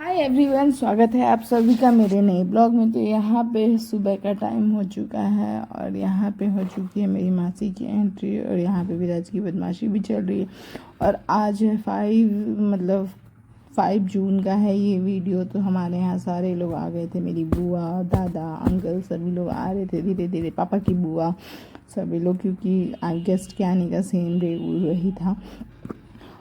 Hi everyone, स्वागत है आप सभी का मेरे नए ब्लॉग में। तो यहाँ पे सुबह का टाइम हो चुका है और यहाँ पे हो चुकी है मेरी मासी की एंट्री और यहाँ पे विराज की बदमाशी भी चल रही है। और आज है 5 जून का है ये वीडियो। तो हमारे यहाँ सारे लोग आ गए थे, मेरी बुआ, दादा, अंकल सभी लोग आ रहे थे धीरे धीरे, पापा की बुआ सभी लोग, क्योंकि गेस्ट के आने का सेम डे वही था।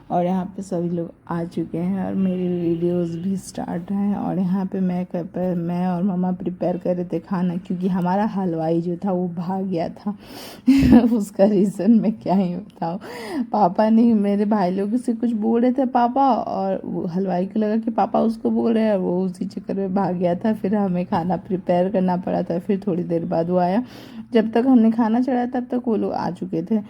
और यहाँ पे सभी लोग आ चुके हैं और मेरी वीडियोस भी स्टार्ट हैं। और यहाँ पे मैं और मम्मा प्रिपेयर कर रहे थे खाना, क्योंकि हमारा हलवाई जो था वो भाग गया था। उसका रीज़न मैं क्या ही बताऊँ। पापा ने मेरे भाई लोगों से कुछ बोल रहे थे पापा, और वो हलवाई को लगा कि पापा उसको बोल रहे हैं, वो उसी चक्कर में भाग गया था। फिर हमें खाना प्रिपेयर करना पड़ा था। फिर थोड़ी देर बाद वो आया। जब तक हमने खाना चढ़ाया तब तक वो लोग आ चुके थे,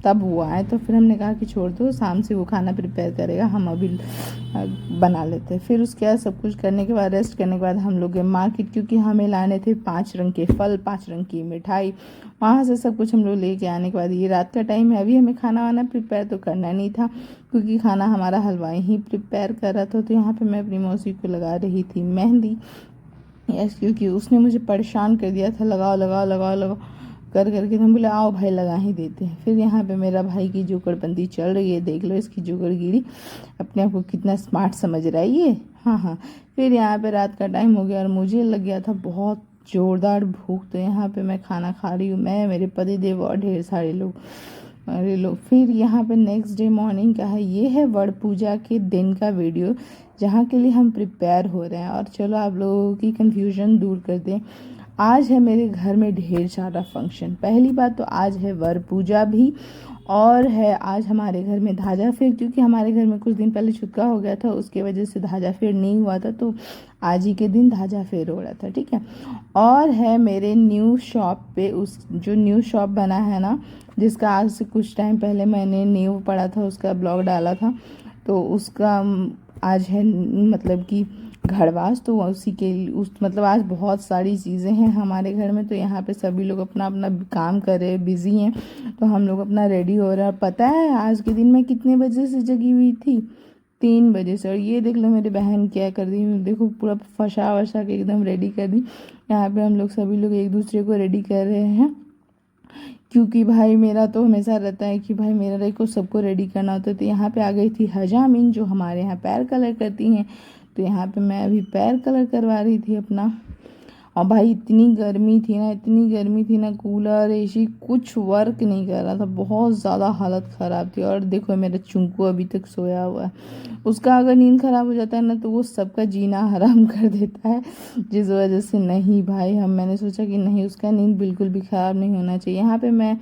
तब वो आए। तो फिर हमने कहा कि छोड़ दो, शाम से वो खाना प्रिपेयर करेगा, हम अभी बना लेते हैं। फिर उसके बाद सब कुछ करने के बाद, रेस्ट करने के बाद हम लोग गए मार्केट, क्योंकि हमें लाने थे 5 रंग के फल, 5 रंग की मिठाई। वहाँ से सब कुछ हम लोग लेके आने के बाद ये रात का टाइम है, अभी हमें खाना वाना प्रिपेयर तो करना नहीं था, क्योंकि खाना हमारा हलवाई ही प्रिपेयर कर रहा था। तो यहाँ पर मैं अपनी मौसी को लगा रही थी मेहंदी, यस, क्योंकि उसने मुझे परेशान कर दिया था, लगाओ लगाओ लगाओ लगाओ कर करके। हम बोले आओ भाई लगा ही देते हैं। फिर यहाँ पे मेरा भाई की जुगड़बंदी चल रही है, देख लो इसकी जुगड़गिरी, अपने आप को कितना स्मार्ट समझ रहा है ये। हाँ। फिर यहाँ पे रात का टाइम हो गया और मुझे लग गया था बहुत ज़ोरदार भूख। तो यहाँ पे मैं खाना खा रही हूँ, मैं, मेरे पति देव और ढेर सारे लोग, अरे लोग। फिर यहाँ पे नेक्स्ट डे मॉर्निंग का है, ये है वड़ पूजा के दिन का वीडियो, जहाँ के लिए हम प्रिपेयर हो रहे हैं। और चलो आप लोगों की कन्फ्यूजन दूर कर दें, आज है मेरे घर में ढेर सारा फंक्शन। पहली बात तो आज है वर पूजा भी, और है आज हमारे घर में धाजा फेर, क्योंकि हमारे घर में कुछ दिन पहले छुतका हो गया था, उसके वजह से धाजा फेर नहीं हुआ था। तो आज ही के दिन धाजा फेर हो रहा था, ठीक है। और है मेरे न्यू शॉप पे, उस जो न्यू शॉप बना है ना, जिसका आज से कुछ टाइम पहले मैंने न्यू पढ़ा था, उसका ब्लॉग डाला था, तो उसका आज है मतलब कि घड़वास। तो उसी के मतलब आज बहुत सारी चीज़ें हैं हमारे घर में। तो यहाँ पे सभी लोग अपना अपना काम कर रहे हैं, बिज़ी हैं। तो हम लोग अपना रेडी हो रहे हैं। और पता है आज के दिन मैं कितने बजे से जगी हुई थी? 3 बजे से। और ये देख लो मेरी बहन क्या कर दी, देखो पूरा फंसा वसा के एकदम रेडी कर दी। यहाँ पे हम लोग सभी लोग एक दूसरे को रेडी कर रहे हैं, क्योंकि भाई मेरा तो हमेशा रहता है कि भाई मेरा को सबको रेडी करना होता है। तो यहाँ पे आ गई थी हजामिन, जो हमारे यहाँ पैर कलर करती हैं। तो यहाँ पे मैं अभी पैर कलर करवा रही थी अपना। और भाई इतनी गर्मी थी ना, कूलर एसी कुछ वर्क नहीं कर रहा था, बहुत ज़्यादा हालत ख़राब थी। और देखो मेरा चुंकू अभी तक सोया हुआ है, उसका अगर नींद ख़राब हो जाता है ना तो वो सबका जीना हराम कर देता है। जिस वजह से नहीं भाई, मैंने सोचा कि नहीं, उसका नींद बिल्कुल भी ख़राब नहीं होना चाहिए। यहाँ पे मैं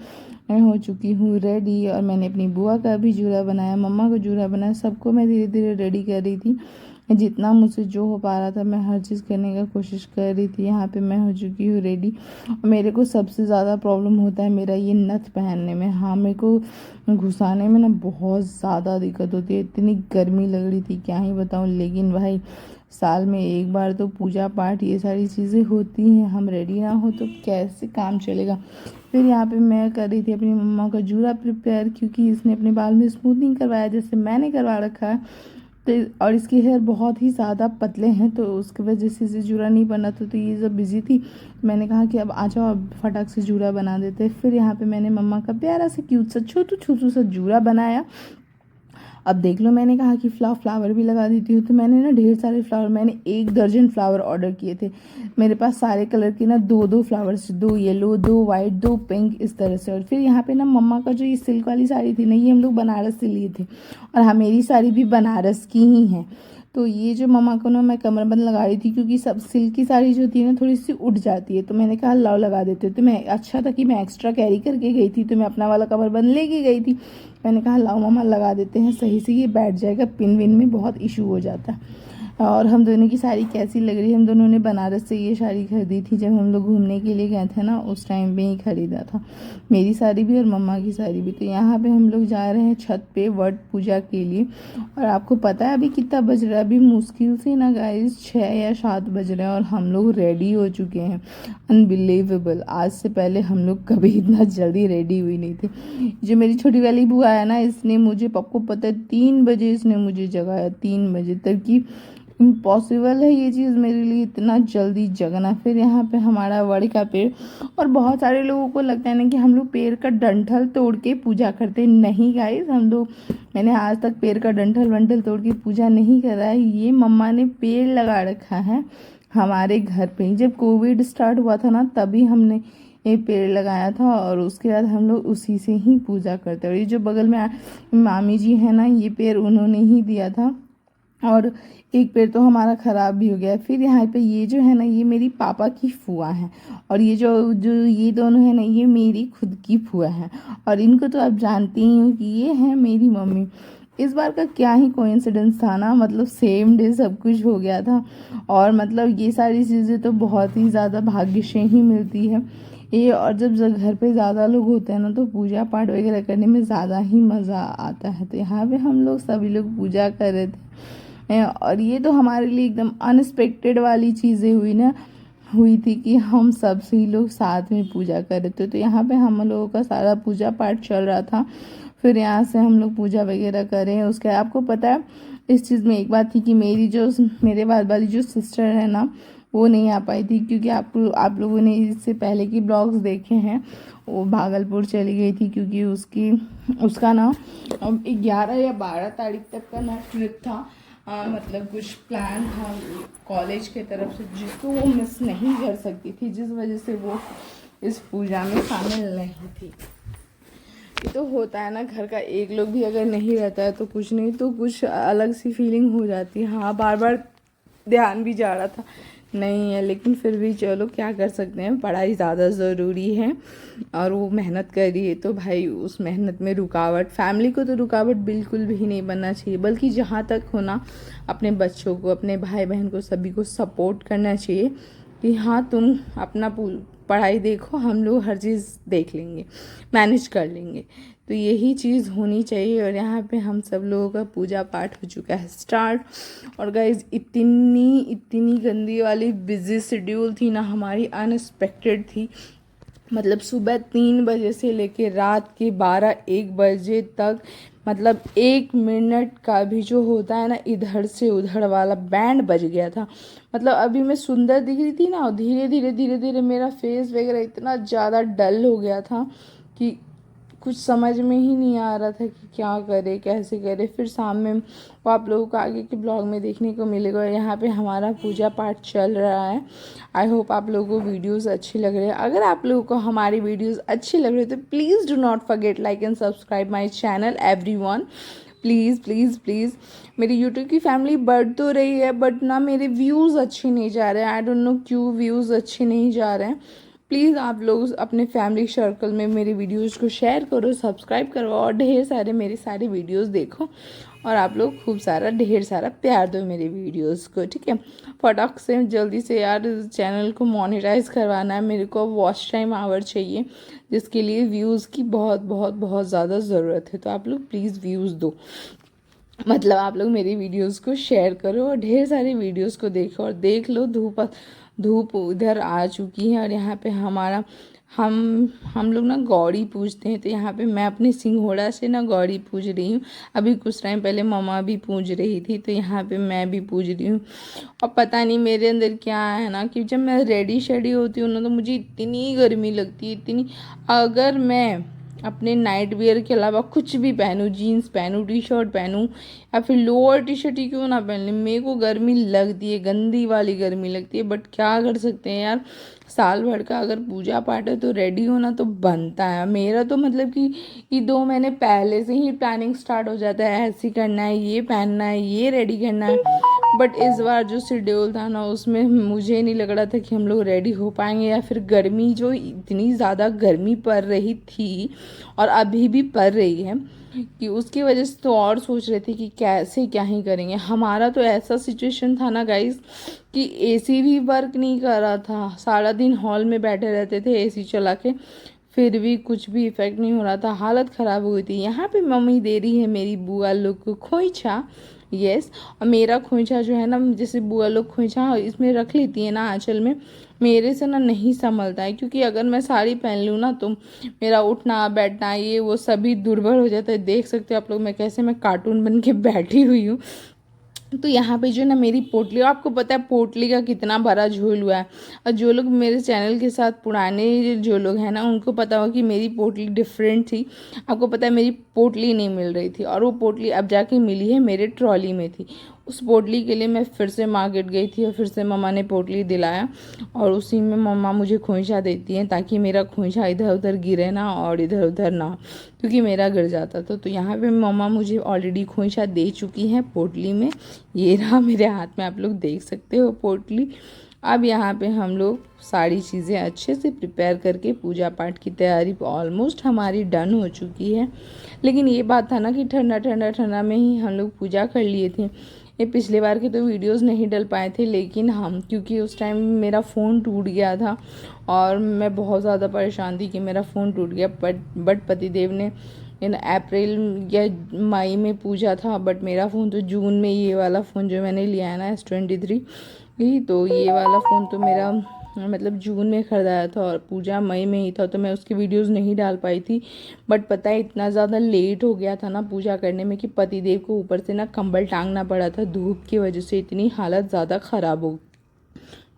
हो चुकी हूँ रेडी, और मैंने अपनी बुआ का भी जूड़ा बनाया, मम्मा को जूड़ा बनाया, सबको मैं धीरे धीरे रेडी कर रही थी। जितना मुझसे जो हो पा रहा था मैं हर चीज़ करने का कोशिश कर रही थी। यहाँ पे मैं हो चुकी हूँ रेडी। मेरे को सबसे ज़्यादा प्रॉब्लम होता है मेरा ये नथ पहनने में। हाँ, मेरे को घुसाने में ना बहुत ज़्यादा दिक्कत होती है, इतनी गर्मी लग रही थी क्या ही बताऊँ। लेकिन भाई साल में एक बार तो पूजा पाठ ये सारी चीज़ें होती हैं, हम रेडी ना हो तो कैसे काम चलेगा। फिर यहाँ पे मैं कर रही थी अपनी मम्मा का जूड़ा प्रिपेयर, क्योंकि इसने अपने बाल में स्मूथनिंग करवाया जैसे मैंने करवा रखा है। तो और इसके हेयर बहुत ही ज़्यादा पतले हैं, तो उसकी वजह से इसे जूड़ा नहीं बना था। तो ये जब बिज़ी थी, मैंने कहा कि अब आ जाओ, अब फटाक से जूड़ा बना देते। फिर यहाँ पे मैंने मम्मा का प्यारा सा क्यूट सा छोटू सा जूड़ा बनाया। अब देख लो, मैंने कहा कि फ्लावर भी लगा देती हूँ। तो मैंने ना ढेर सारे फ्लावर, मैंने 1 दर्जन फ्लावर ऑर्डर किए थे। मेरे पास सारे कलर के ना 2 फ्लावर्स, 2 येलो, 2 वाइट, 2 पिंक, इस तरह से। और फिर यहाँ पे ना मम्मा का जो ये सिल्क वाली साड़ी थी ना, ये हम लोग बनारस से लिए थे, और हाँ मेरी साड़ी भी बनारस की ही है। तो ये जो मम्मा को ना मैं कमरबंद लगा रही थी, क्योंकि सब सिल्क की साड़ी जो होती है ना थोड़ी सी उठ जाती है। तो मैंने कहा लाओ लगा देते हो। तो मैं, अच्छा था कि मैं एक्स्ट्रा कैरी करके गई थी, तो मैं अपना वाला कमरबंद लेके गई थी। मैंने कहा लाओ मम्मा लगा देते हैं, सही से ये बैठ जाएगा, पिन विन में बहुत इशू हो जाता है। और हम दोनों की साड़ी कैसी लग रही है। हम दोनों ने बनारस से ये साड़ी खरीदी थी जब हम लोग घूमने के लिए गए थे ना, उस टाइम पे ही खरीदा था, मेरी साड़ी भी और मम्मा की साड़ी भी। तो यहाँ पे हम लोग जा रहे हैं छत पे वट पूजा के लिए। और आपको पता है अभी कितना बज रहा है? अभी मुश्किल से ना गाइस 6 या 7 बज रहे हैं और हम लोग रेडी हो चुके हैं। अनबिलीवेबल, आज से पहले हम लोग कभी इतना जल्दी रेडी हुई नहीं थी। जो मेरी छोटी वाली बुआ है ना, इसने मुझे, पप्पो पता है 3 बजे इसने मुझे जगाया, 3 बजे तक कि इम्पॉसिबल है ये चीज़ मेरे लिए इतना जल्दी जगना। फिर यहाँ पे हमारा वड़ का पेड़, और बहुत सारे लोगों को लगता है ना कि हम लोग पेड़ का डंठल तोड़ के पूजा करते, नहीं गाइस, हम लोग, मैंने आज तक पेड़ का डंठल वंठल तोड़ के पूजा नहीं करा है। ये मम्मा ने पेड़ लगा रखा है हमारे घर पे ही। जब कोविड स्टार्ट हुआ था ना, तभी हमने ये पेड़ लगाया था और उसके बाद हम लोग उसी से ही पूजा करते हैं। और ये जो बगल में मामी जी है ना, ये पेड़ उन्होंने ही दिया था और एक पेड़ तो हमारा ख़राब भी हो गया। फिर यहाँ पे ये जो है ना, ये मेरी पापा की फूआ है, और ये जो जो ये दोनों है ना, ये मेरी खुद की फूआ है। और इनको तो आप जानती ही हो कि ये है मेरी मम्मी। इस बार का क्या ही कोइंसिडेंस था ना, मतलब सेम डे सब कुछ हो गया था। और मतलब ये सारी चीज़ें तो बहुत ही ज़्यादा भाग्य से ही मिलती है ये। और जब घर पे ज़्यादा लोग होते हैं ना, तो पूजा पाठ वगैरह करने में ज़्यादा ही मज़ा आता है। तो यहाँ पे हम लोग सभी लोग पूजा कर रहे थे, और ये तो हमारे लिए एकदम अनएक्सपेक्टेड वाली चीज़ें हुई थी कि हम सब सही लोग साथ में पूजा कर रहे थे। तो यहाँ पे हम लोगों का सारा पूजा पाठ चल रहा था। फिर यहाँ से हम लोग पूजा वगैरह करें। उसके आपको पता है इस चीज़ में एक बात थी कि मेरे बाद वाली जो सिस्टर है ना, वो नहीं आ पाई थी, क्योंकि आप लोगों ने इससे पहले की ब्लॉग्स देखे हैं, वो भागलपुर चली गई थी, क्योंकि उसका ना 11 या 12 तारीख तक का ना ट्रिप था। मतलब कुछ प्लान था कॉलेज के तरफ से, जिसको वो मिस नहीं कर सकती थी, जिस वजह से वो इस पूजा में शामिल नहीं थी। ये तो होता है ना, घर का एक लोग भी अगर नहीं रहता है तो कुछ नहीं तो कुछ अलग सी फीलिंग हो जाती है। हाँ, बार बार ध्यान भी जा रहा था, नहीं है, लेकिन फिर भी चलो क्या कर सकते हैं, पढ़ाई ज़्यादा ज़रूरी है। और वो मेहनत कर रही है तो भाई उस मेहनत में रुकावट, फैमिली को तो रुकावट बिल्कुल भी नहीं बनना चाहिए, बल्कि जहाँ तक होना अपने बच्चों को, अपने भाई बहन को, सभी को सपोर्ट करना चाहिए कि हाँ तुम अपना पढ़ाई देखो, हम लोग हर चीज़ देख लेंगे, मैनेज कर लेंगे। तो यही चीज़ होनी चाहिए। और यहाँ पे हम सब लोगों का पूजा पाठ हो चुका है स्टार्ट। और गाइज इतनी गंदी वाली बिजी शेड्यूल थी ना हमारी, अनएक्सपेक्टेड थी। मतलब सुबह 3 बजे से लेके रात के 12-1 बजे तक, मतलब 1 मिनट का भी जो होता है ना इधर से उधर वाला बैंड बज गया था। मतलब अभी मैं सुंदर दिख रही थी ना, धीरे धीरे मेरा फेस वगैरह इतना ज़्यादा डल हो गया था कि कुछ समझ में ही नहीं आ रहा था कि क्या करे कैसे करे। फिर शाम में वो आप लोगों को आगे के ब्लॉग में देखने को मिलेगा। यहाँ पे हमारा पूजा पाठ चल रहा है। आई होप आप लोगों को वीडियोस अच्छी लग रही है। अगर आप लोगों को हमारी वीडियोस अच्छी लग रही है तो please do not forget like and subscribe my channel everyone. Please please please. मेरी यूट्यूब की फैमिली बढ़ तो रही है, बट ना मेरे व्यूज़ अच्छे नहीं जा रहे हैं। आई डोंट नो क्यों व्यूज़ अच्छे नहीं जा रहे हैं। प्लीज़ आप लोग अपने फैमिली सर्कल में मेरे वीडियोज़ को शेयर करो, सब्सक्राइब करो और ढेर सारे मेरी सारी वीडियोज़ देखो। और आप लोग खूब सारा ढेर सारा प्यार दो मेरे वीडियोज़ को, ठीक है। फटाक से जल्दी से यार चैनल को मोनेटाइज करवाना है मेरे को। वॉच टाइम आवर चाहिए, जिसके लिए व्यूज़ की बहुत बहुत बहुत ज़्यादा ज़रूरत है। तो आप लोग प्लीज़ व्यूज़ दो, मतलब आप लोग मेरी वीडियोस को शेयर करो और ढेर सारी वीडियोस को देखो। और देख लो धूप उधर आ चुकी है। और यहाँ पे हमारा हम लोग ना गौड़ी पूजते हैं। तो यहाँ पे मैं अपने सिंघोड़ा से ना गौड़ी पूज रही हूँ। अभी कुछ टाइम पहले मम्मा भी पूज रही थी, तो यहाँ पे मैं भी पूज रही हूँ। और पता नहीं मेरे अंदर क्या है ना कि जब मैं रेडी शेडी होती हूँ ना, तो मुझे इतनी गर्मी लगती है, इतनी। अगर मैं अपने नाइट वेयर के अलावा कुछ भी पहनूँ, जीन्स पहनूँ, टी शर्ट पहनूँ या फिर लोअर टी शर्ट ही क्यों ना पहन लें, मेरे को गर्मी लगती है, गंदी वाली गर्मी लगती है। बट क्या कर सकते हैं यार, साल भर का अगर पूजा पाठ है तो रेडी होना तो बनता है। मेरा तो मतलब कि 2 महीने पहले से ही प्लानिंग स्टार्ट हो जाता है, ऐसे करना है, ये पहनना है, ये रेडी करना है। बट इस बार जो शेड्यूल था ना उसमें मुझे नहीं लग रहा था कि हम लोग रेडी हो पाएंगे, या फिर गर्मी जो इतनी ज़्यादा गर्मी पड़ रही थी और अभी भी पड़ रही है कि उसकी वजह से तो और सोच रहे थे कि कैसे क्या ही करेंगे। हमारा तो ऐसा सिचुएशन था ना गाइस कि एसी भी वर्क नहीं कर रहा था, सारा दिन हॉल में बैठे रहते थे एसी चला के, फिर भी कुछ भी इफ़ेक्ट नहीं हो रहा था, हालत ख़राब हो गई थी। यहाँ पे मम्मी दे रही है मेरी बुआ लोग को खोइछा। यस, और मेरा खोइछा जो है ना, जैसे बुआ लोग खोइछा इसमें रख लेती है ना आंचल में, मेरे से ना नहीं संभलता है, क्योंकि अगर मैं साड़ी पहन लूँ ना तो मेरा उठना बैठना ये वो सभी दुर्बल हो जाता है। देख सकते हो आप लोग मैं कैसे मैं कार्टून बन के बैठी हुई हूँ। तो यहाँ पे जो ना मेरी पोटली, आपको पता है पोटली का कितना बड़ा झोल हुआ है, और जो लोग मेरे चैनल के साथ पुराने जो लोग हैं ना उनको पता हो कि मेरी पोटली डिफरेंट थी। आपको पता है मेरी पोटली नहीं मिल रही थी, और वो पोटली अब जाके मिली है, मेरे ट्रॉली में थी। उस पोटली के लिए मैं फिर से मार्केट गई थी और फिर से मम्मा ने पोटली दिलाया, और उसी में मम्मा मुझे खोइछा देती हैं ताकि मेरा खोइछा इधर उधर गिरे ना और इधर उधर ना, क्योंकि मेरा गिर जाता था। तो यहाँ पे मम्मा मुझे ऑलरेडी खोइछा दे चुकी हैं पोटली में, ये रहा मेरे हाथ में, आप लोग देख सकते हो पोटली। अब यहाँ पे हम लोग सारी चीज़ें अच्छे से प्रिपेयर करके पूजा पाठ की तैयारी ऑलमोस्ट हमारी डन हो चुकी है। लेकिन ये बात था ना कि ठंडा ठंडा ठंडा में ही हम लोग पूजा कर लिए थे। ये पिछले बार के तो वीडियोस नहीं डल पाए थे, लेकिन हम क्योंकि उस टाइम मेरा फ़ोन टूट गया था और मैं बहुत ज़्यादा परेशान थी कि मेरा फ़ोन टूट गया। बट पतिदेव ने इन अप्रैल या मई में पूजा था, बट मेरा फ़ोन तो जून में, ये वाला फ़ोन जो मैंने लिया है ना S23 ही, तो ये वाला फ़ोन तो मेरा मतलब जून में ख़रीदाया था और पूजा मई में ही था, तो मैं उसकी वीडियोस नहीं डाल पाई थी। बट पता है इतना ज़्यादा लेट हो गया था ना पूजा करने में कि पतिदेव को ऊपर से ना कंबल टांगना पड़ा था, धूप की वजह से इतनी हालत ज़्यादा ख़राब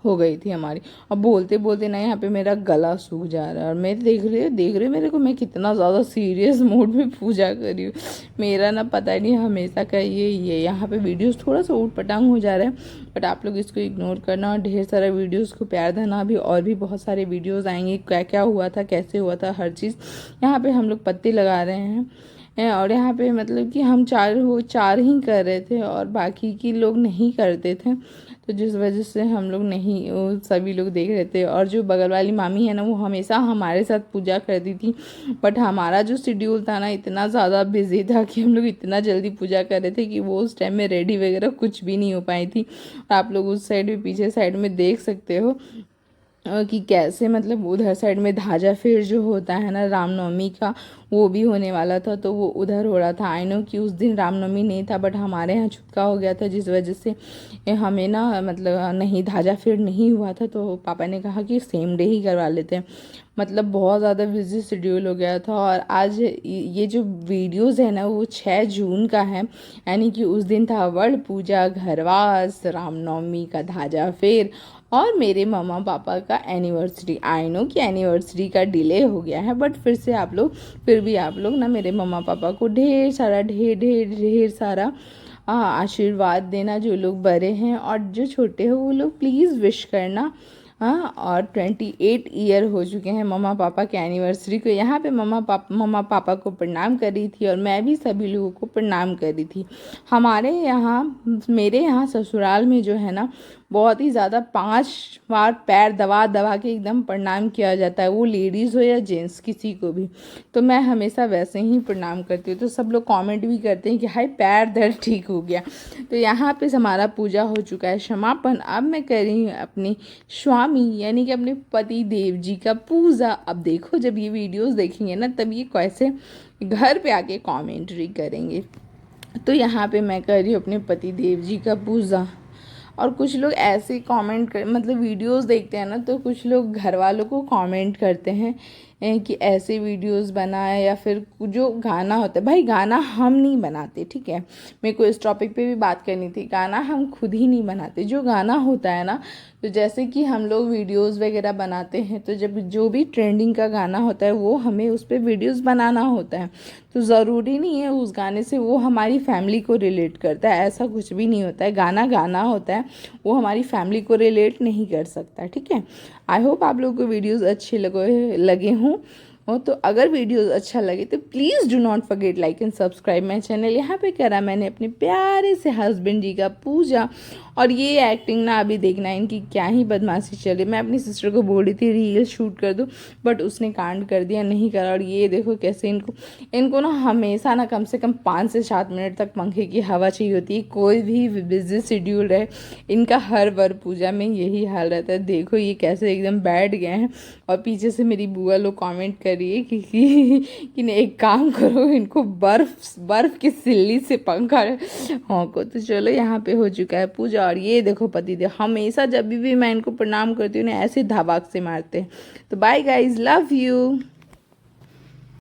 हो गई थी हमारी। अब बोलते बोलते ना यहाँ पे मेरा गला सूख जा रहा है, और मैं देख रहे हो मेरे को, मैं कितना ज़्यादा सीरियस मोड में पूजा कर रही हूँ। मेरा ना पता नहीं हमेशा का ये यहाँ पे वीडियोस थोड़ा सा ऊट पटांग हो जा रहा है, बट आप लोग इसको इग्नोर करना और ढेर सारा वीडियोस को प्यार देना। अभी और भी बहुत सारे वीडियोस आएंगे, क्या क्या हुआ था, कैसे हुआ था, हर चीज़। यहाँ पे हम लोग पत्ते लगा रहे हैं, और यहाँ पे मतलब कि हम चार ही कर रहे थे और बाकी की लोग नहीं करते थे, तो जिस वजह से हम लोग नहीं, वो सभी लोग देख रहे थे। और जो बगल वाली मामी है ना वो हमेशा हमारे साथ पूजा करती थी, बट हमारा जो शेड्यूल था ना इतना ज़्यादा बिजी था कि हम लोग इतना जल्दी पूजा कर रहे थे कि वो उस टाइम में रेडी वगैरह कुछ भी नहीं हो पाई थी। आप लोग उस साइड भी पीछे साइड में देख सकते हो कि कैसे मतलब उधर साइड में धाजा फेर जो होता है ना रामनवमी का, वो भी होने वाला था, तो वो उधर हो रहा था। आई नो कि उस दिन रामनवमी नहीं था, बट हमारे यहाँ छुटका हो गया था, जिस वजह से हमें ना मतलब नहीं धाजा फेर नहीं हुआ था, तो पापा ने कहा कि सेम डे ही करवा लेते हैं। मतलब बहुत ज़्यादा बिजी शेड्यूल हो गया था। और आज ये जो वीडियोज़ है ना वो 6 जून का है, यानी कि उस दिन था वड़ पूजा, घरवास, रामनवमी का धाजा फेर और मेरे मम्मा पापा का एनिवर्सरी। आई नो कि एनिवर्सरी का डिले हो गया है, बट फिर भी आप लोग ना मेरे मम्मा पापा को ढेर सारा आशीर्वाद देना, जो लोग बड़े हैं, और जो छोटे हैं वो लोग प्लीज़ विश करना। हाँ, और 28 ईयर हो चुके हैं मम्मा पापा के एनिवर्सरी को। यहाँ पे मम्मा पापा को प्रणाम कर रही थी और मैं भी सभी लोगों को प्रणाम कर रही थी। मेरे यहाँ ससुराल में जो है ना बहुत ही ज़्यादा 5 बार पैर दबा दबा के एकदम प्रणाम किया जाता है, वो लेडीज़ हो या जेंट्स किसी को भी। तो मैं हमेशा वैसे ही प्रणाम करती हूँ, तो सब लोग कमेंट भी करते हैं कि हाय पैर दर्द ठीक हो गया। तो यहाँ पे हमारा पूजा हो चुका है समापन। अब मैं कर रही हूँ अपनी स्वामी यानी कि अपने पति देव जी का पूजा। अब देखो जब ये वीडियोस देखेंगे ना तब ये कैसे घर पे आके कमेंट्री करेंगे। तो यहाँ पे मैं कर रही हूँ अपने पति देव जी का पूजा। और कुछ लोग ऐसे कमेंट कर मतलब वीडियोस देखते हैं ना, तो कुछ लोग घर वालों को कमेंट करते हैं कि ऐसे वीडियोस बनाए, या फिर जो गाना होता है, भाई गाना हम नहीं बनाते, ठीक है। मेरे को इस टॉपिक पे भी बात करनी थी। गाना हम खुद ही नहीं बनाते। जो गाना होता है ना, तो जैसे कि हम लोग वीडियोस वगैरह बनाते हैं, तो जब जो भी ट्रेंडिंग का गाना होता है वो हमें उस पर वीडियोस बनाना होता है। तो ज़रूरी नहीं है उस गाने से वो हमारी फैमिली को रिलेट करता है, ऐसा कुछ भी नहीं होता है। गाना गाना होता है, वो हमारी फैमिली को रिलेट नहीं कर सकता, ठीक है। आई होप आप लोगों को वीडियोस अच्छे लगे हों। तो अगर वीडियोस अच्छा लगे तो please do not forget like and subscribe my channel. यहाँ पे करा मैंने अपने प्यारे से हस्बैंड जी का पूजा, और ये एक्टिंग ना अभी देखना इनकी क्या ही बदमाशी चले। मैं अपनी सिस्टर को बोल रही थी रील शूट कर दूँ, बट उसने कांड कर दिया, नहीं करा। और ये देखो कैसे इनको ना हमेशा ना कम से कम 5 से 7 मिनट तक पंखे की हवा चाहिए होती है। कोई भी बिजी शेड्यूल रहे, इनका हर बार पूजा में यही हाल रहता है। देखो ये कैसे एकदम बैठ गए हैं। और पीछे से मेरी बुआ लोग कमेंट कर रही है कि एक काम करो, इनको बर्फ की सिल्ली से पंखा हाँको। तो चलो यहाँ पे हो चुका है पूजा। और ये देखो पतिदेव हमेशा जब भी मैं इनको प्रणाम करती हूँ ना ऐसे धबाक से मारते हैं। तो बाय गाइज, लव यू।